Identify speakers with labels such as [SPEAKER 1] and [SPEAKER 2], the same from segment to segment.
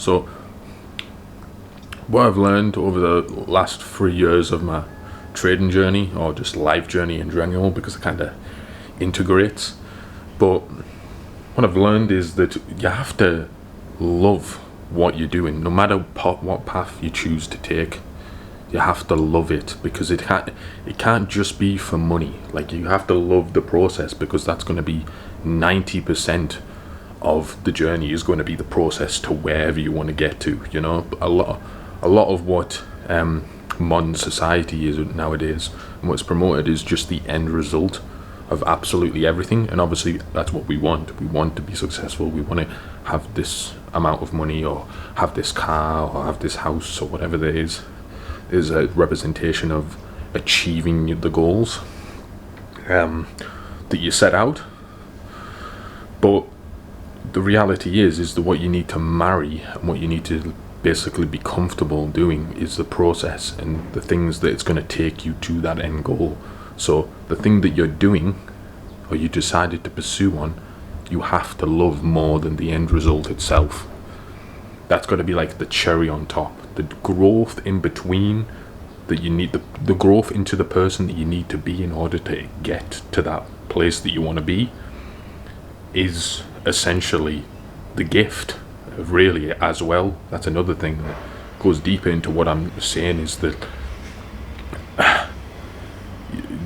[SPEAKER 1] So what I've learned over the last 3 years of my trading journey, or just life journey in general, because it kind of integrates, but what I've learned is that you have to love what you're doing, no matter what path you choose to take. You have to love it, because it can't just be for money. Like, you have to love the process, because that's going to be 90% of the journey is going to be the process to wherever you want to get to. A lot of what modern society is nowadays, and what's promoted, is just the end result of absolutely everything. And obviously that's what we want. We want to be successful. We want to have this amount of money, or have this car, or have this house, or whatever there is a representation of achieving the goals that you set out. But the reality is that what you need to marry, and what you need to basically be comfortable doing, is the process and the things that it's going to take you to that end goal. So the thing that you're doing, or you decided to pursue on, you have to love more than the end result itself. That's got to be like the cherry on top. The growth in between that you need, the growth into the person that you need to be in order to get to that place that you want to be, is essentially the gift, really, as well. That's another thing that goes deeper into what I'm saying, is that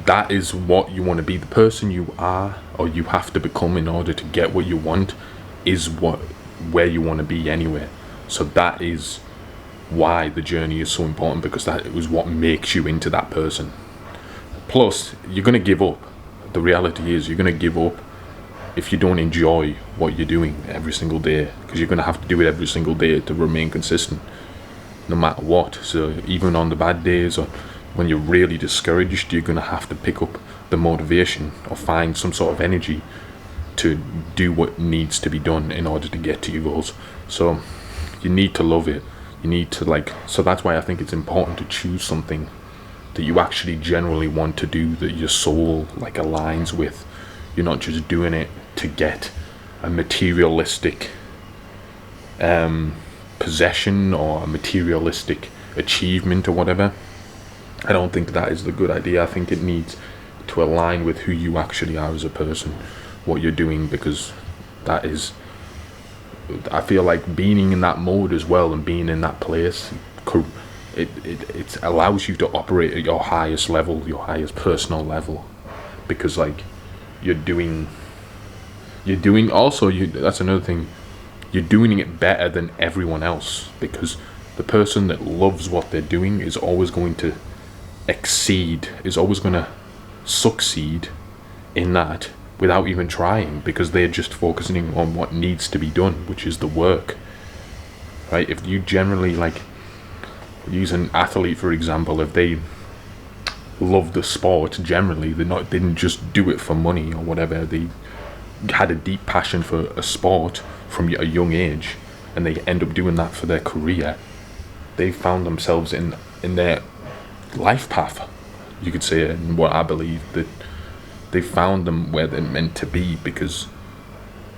[SPEAKER 1] that is what you want to be. The person you are, or you have to become in order to get what you want, is where you want to be anyway. So that is why the journey is so important, because that was what makes you into that person. Plus, you're going to give up. The reality is, you're going to give up if you don't enjoy what you're doing every single day, because you're going to have to do it every single day to remain consistent, no matter what. So even on the bad days, or when you're really discouraged, you're going to have to pick up the motivation, or find some sort of energy to do what needs to be done in order to get to your goals. So you need to love it. You need to so that's why I think it's important to choose something that you actually generally want to do, that your soul aligns with. You're not just doing it to get a materialistic possession, or a materialistic achievement, or whatever. I don't think that is the good idea. I think it needs to align with who you actually are as a person, what you're doing, because that is, I feel like being in that mode as well, and being in that place, it allows you to operate at your highest level, your highest personal level, because you're doing also, that's another thing, you're doing it better than everyone else, because the person that loves what they're doing is always going to exceed, is always going to succeed in that without even trying, because they're just focusing on what needs to be done, which is the work, right? If you generally use an athlete for example, if they love the sport, generally they didn't just do it for money or whatever, they had a deep passion for a sport from a young age, and they end up doing that for their career. They found themselves in their life path, you could say, and what I believe, that they found them where they're meant to be, because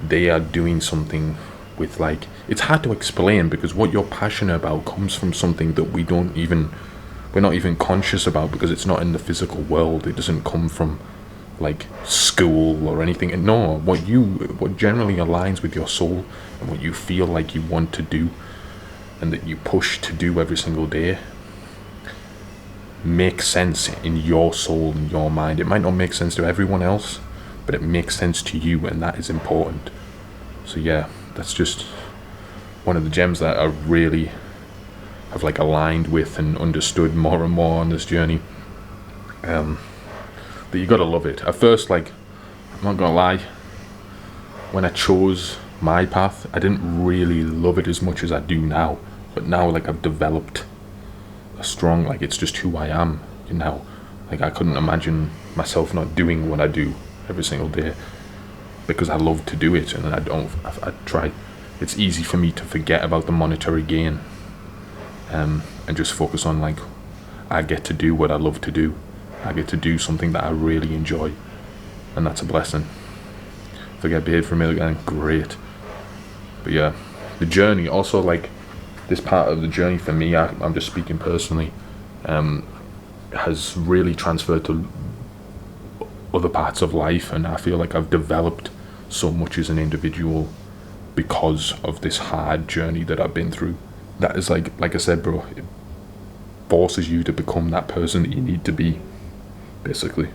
[SPEAKER 1] they are doing something with it's hard to explain, because what you're passionate about comes from something that we're not even conscious about, because it's not in the physical world. It doesn't come from school or anything. And no, what generally aligns with your soul, and what you feel like you want to do, and that you push to do every single day, makes sense in your soul and your mind. It might not make sense to everyone else, but it makes sense to you, and that is important. So yeah, that's just one of the gems that I really have aligned with and understood more and more on this journey. That you gotta love it. At first, I'm not gonna lie, when I chose my path, I didn't really love it as much as I do now. But now I've developed a strong, it's just who I am now. I couldn't imagine myself not doing what I do every single day, because I love to do it, and I try. It's easy for me to forget about the monetary gain, and just focus on I get to do what I love to do. I get to do something that I really enjoy, and that's a blessing. If I get paid for it again, great. But yeah, the journey also this part of the journey for me, I'm just speaking personally, has really transferred to other parts of life, and I feel like I've developed so much as an individual because of this hard journey that I've been through. That is like I said, bro, it forces you to become that person that you need to be, basically.